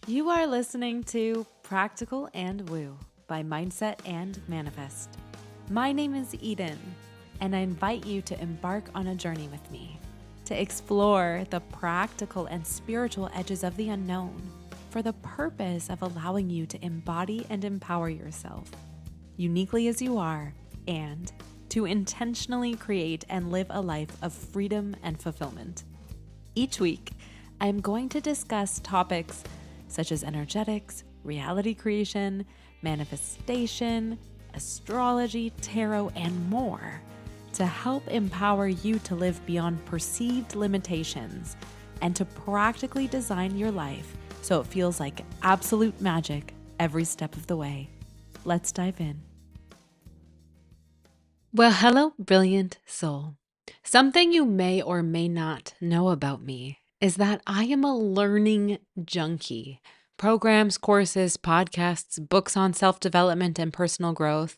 You are listening to Practical and Woo by Mindset and Manifest. My name is Eden, and I invite you to embark on a journey with me to explore the practical and spiritual edges of the unknown for the purpose of allowing you to embody and empower yourself uniquely as you are and to intentionally create and live a life of freedom and fulfillment. Each week, I am going to discuss topics such as energetics, reality creation, manifestation, astrology, tarot, and more to help empower you to live beyond perceived limitations and to practically design your life so it feels like absolute magic every step of the way. Let's dive in. Well, hello, brilliant soul. Something you may or may not know about me is that I am a learning junkie. Programs, courses, podcasts, books on self-development and personal growth.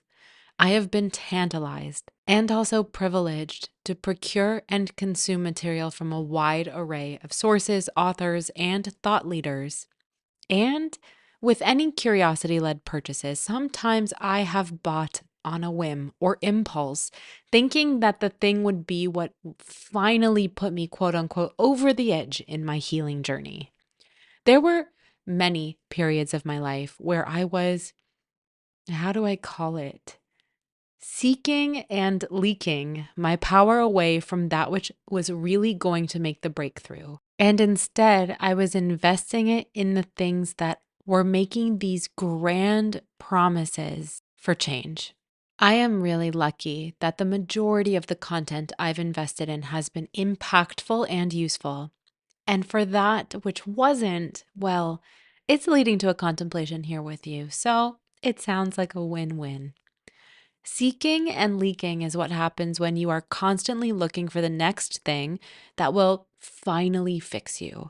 I have been tantalized and also privileged to procure and consume material from a wide array of sources, authors, and thought leaders. And with any curiosity-led purchases, sometimes I have bought on a whim or impulse, thinking that the thing would be what finally put me, quote unquote, over the edge in my healing journey. There were many periods of my life where I was, how do I call it? Seeking and leaking my power away from that which was really going to make the breakthrough. And instead, I was investing it in the things that were making these grand promises for change. I am really lucky that the majority of the content I've invested in has been impactful and useful. And for that which wasn't, well, it's leading to a contemplation here with you. So it sounds like a win-win. Seeking and leaking is what happens when you are constantly looking for the next thing that will finally fix you,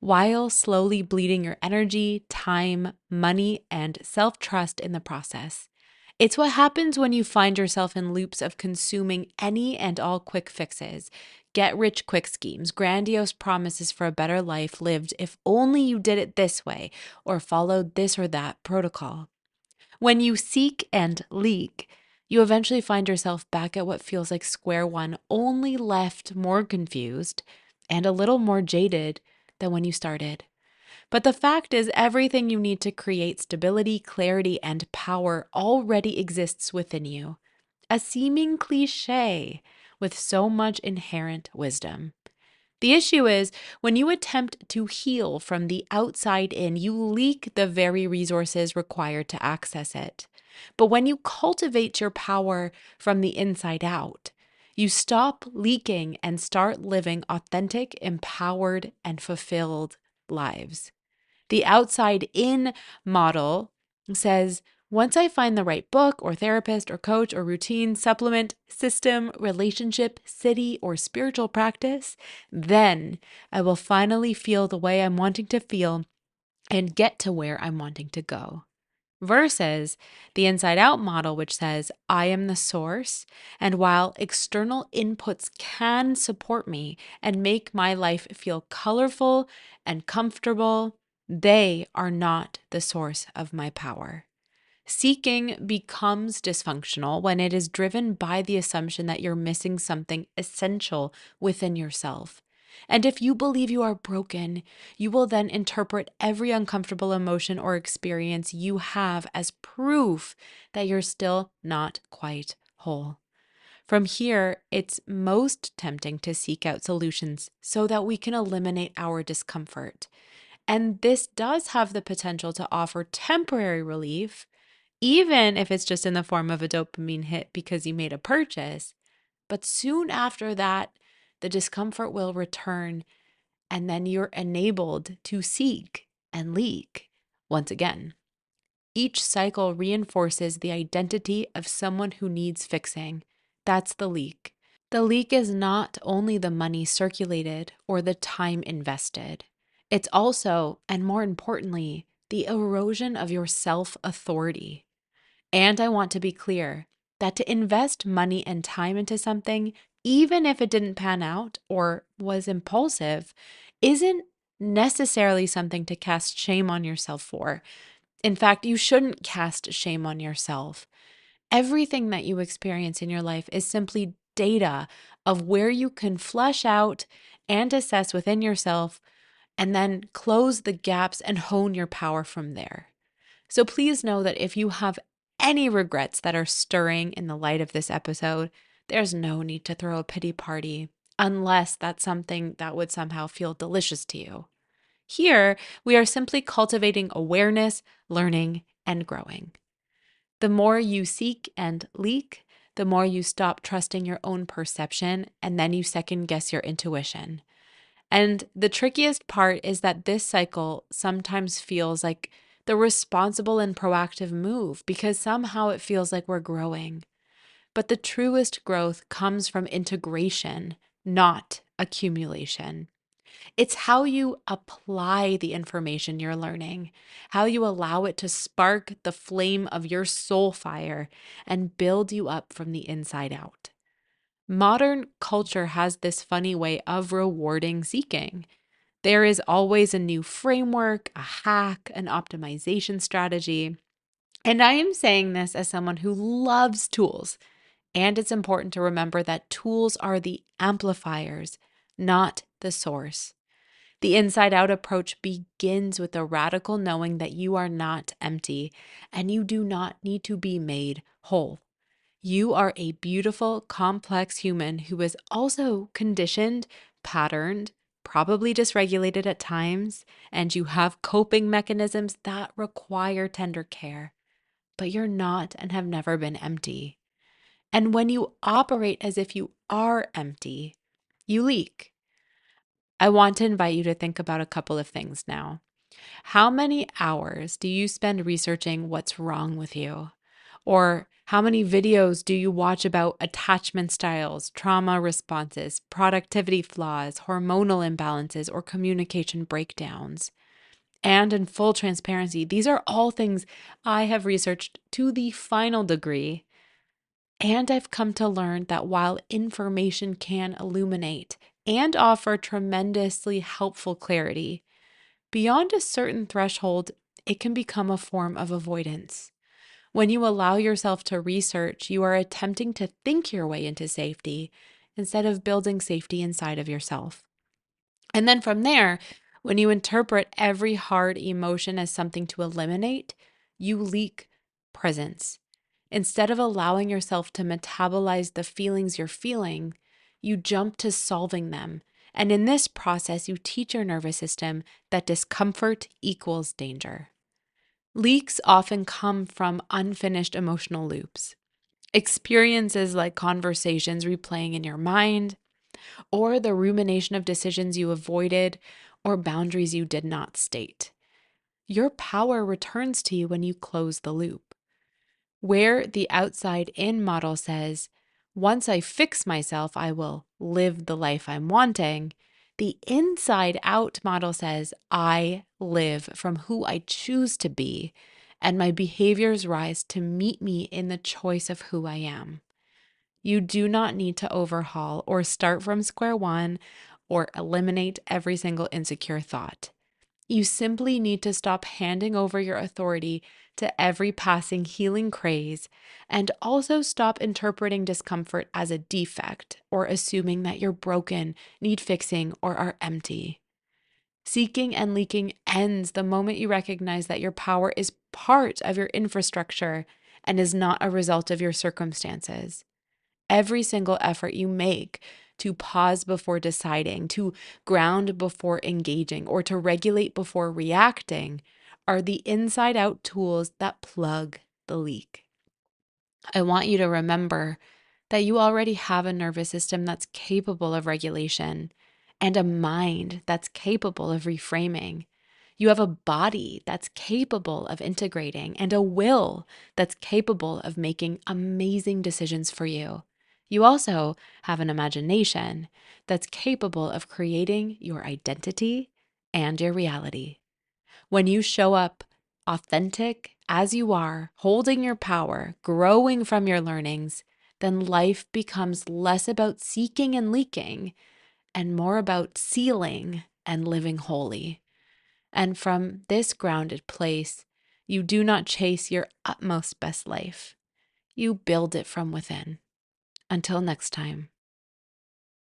while slowly bleeding your energy, time, money, and self-trust in the process. It's what happens when you find yourself in loops of consuming any and all quick fixes, get rich quick schemes, grandiose promises for a better life lived if only you did it this way or followed this or that protocol. When you seek and leak, you eventually find yourself back at what feels like square one, only left more confused and a little more jaded than when you started. But the fact is, everything you need to create stability, clarity, and power already exists within you. A seeming cliche with so much inherent wisdom. The issue is when you attempt to heal from the outside in, you leak the very resources required to access it. But when you cultivate your power from the inside out, you stop leaking and start living authentic, empowered, and fulfilled lives. The outside in model says, once I find the right book or therapist or coach or routine, supplement, system, relationship, city, or spiritual practice, then I will finally feel the way I'm wanting to feel and get to where I'm wanting to go. Versus the inside out model, which says, I am the source. And while external inputs can support me and make my life feel colorful and comfortable, they are not the source of my power. Seeking becomes dysfunctional when it is driven by the assumption that you're missing something essential within yourself. And if you believe you are broken, you will then interpret every uncomfortable emotion or experience you have as proof that you're still not quite whole. From here, it's most tempting to seek out solutions so that we can eliminate our discomfort. And this does have the potential to offer temporary relief, even if it's just in the form of a dopamine hit because you made a purchase. But soon after that, the discomfort will return, and then you're enabled to seek and leak once again. Each cycle reinforces the identity of someone who needs fixing. That's the leak. The leak is not only the money circulated or the time invested. It's also, and more importantly, the erosion of your self-authority. And I want to be clear that to invest money and time into something, even if it didn't pan out or was impulsive, isn't necessarily something to cast shame on yourself for. In fact, you shouldn't cast shame on yourself. Everything that you experience in your life is simply data of where you can flesh out and assess within yourself, and then close the gaps and hone your power from there. So please know that if you have any regrets that are stirring in the light of this episode, there's no need to throw a pity party unless that's something that would somehow feel delicious to you. Here, we are simply cultivating awareness, learning, and growing. The more you seek and leak, the more you stop trusting your own perception, and then you second guess your intuition. And the trickiest part is that this cycle sometimes feels like the responsible and proactive move because somehow it feels like we're growing. But the truest growth comes from integration, not accumulation. It's how you apply the information you're learning, how you allow it to spark the flame of your soul fire and build you up from the inside out. Modern culture has this funny way of rewarding seeking. There is always a new framework, a hack, an optimization strategy. And I am saying this as someone who loves tools. And it's important to remember that tools are the amplifiers, not the source. The inside out approach begins with the radical knowing that you are not empty and you do not need to be made whole. You are a beautiful, complex human who is also conditioned, patterned, probably dysregulated at times, and you have coping mechanisms that require tender care. But you're not and have never been empty. And when you operate as if you are empty, you leak. I want to invite you to think about a couple of things now. How many hours do you spend researching what's wrong with you? Or how many videos do you watch about attachment styles, trauma responses, productivity flaws, hormonal imbalances, or communication breakdowns? And in full transparency, these are all things I have researched to the final degree. And I've come to learn that while information can illuminate and offer tremendously helpful clarity, beyond a certain threshold, it can become a form of avoidance. When you allow yourself to research, you are attempting to think your way into safety instead of building safety inside of yourself. And then from there, when you interpret every hard emotion as something to eliminate, you leak presence. Instead of allowing yourself to metabolize the feelings you're feeling, you jump to solving them. And in this process, you teach your nervous system that discomfort equals danger. Leaks often come from unfinished emotional loops. Experiences like conversations replaying in your mind, or the rumination of decisions you avoided or boundaries you did not state. Your power returns to you when you close the loop. Where the outside in model says, once I fix myself, I will live the life I'm wanting, the inside out model says, I live from who I choose to be, and my behaviors rise to meet me in the choice of who I am. You do not need to overhaul or start from square one or eliminate every single insecure thought. You simply need to stop handing over your authority to every passing healing craze and also stop interpreting discomfort as a defect or assuming that you're broken, need fixing, or are empty. Seeking and leaking ends the moment you recognize that your power is part of your infrastructure and is not a result of your circumstances. Every single effort you make to pause before deciding, to ground before engaging, or to regulate before reacting are the inside out tools that plug the leak. I want you to remember that you already have a nervous system that's capable of regulation and a mind that's capable of reframing. You have a body that's capable of integrating and a will that's capable of making amazing decisions for you. You also have an imagination that's capable of creating your identity and your reality. When you show up authentic as you are, holding your power, growing from your learnings, then life becomes less about seeking and leaking and more about sealing and living holy. And from this grounded place, you do not chase your utmost best life. You build it from within. Until next time.